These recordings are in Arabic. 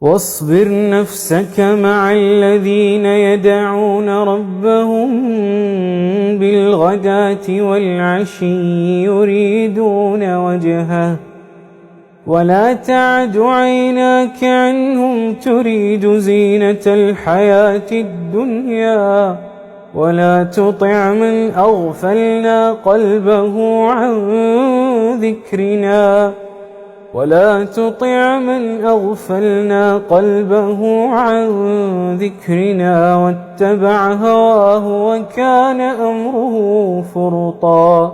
واصبر نفسك مع الذين يدعون ربهم بالغداة والعشي يريدون وجهه ولا تعد عيناك عنهم تريد زينة الحياة الدنيا ولا تطع من أغفلنا قلبه عن ذكرنا واتبع هواه وكان أمره فرطا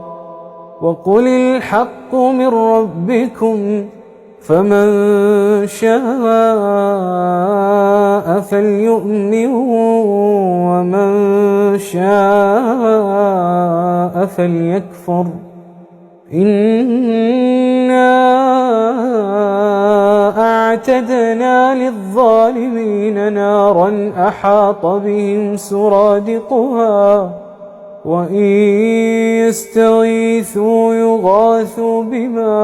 وقل الحق من ربكم فمن شاء فليؤمن ومن شاء فليكفر إنا أعتدنا للظالمين نارا أحاط بهم سرادقها وإن يستغيثوا يغاثوا بماء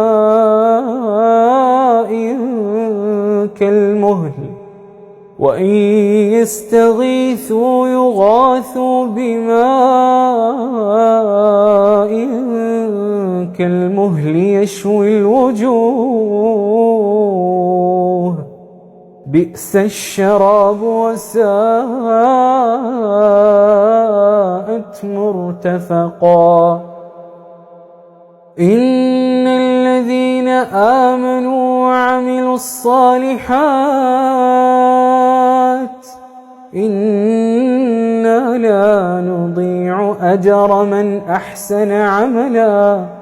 كالمهل يشوي الوجوه بئس الشراب وساءت مرتفقا إن الذين آمنوا وعملوا الصالحات إنا لا نضيع أجر من أحسن عملا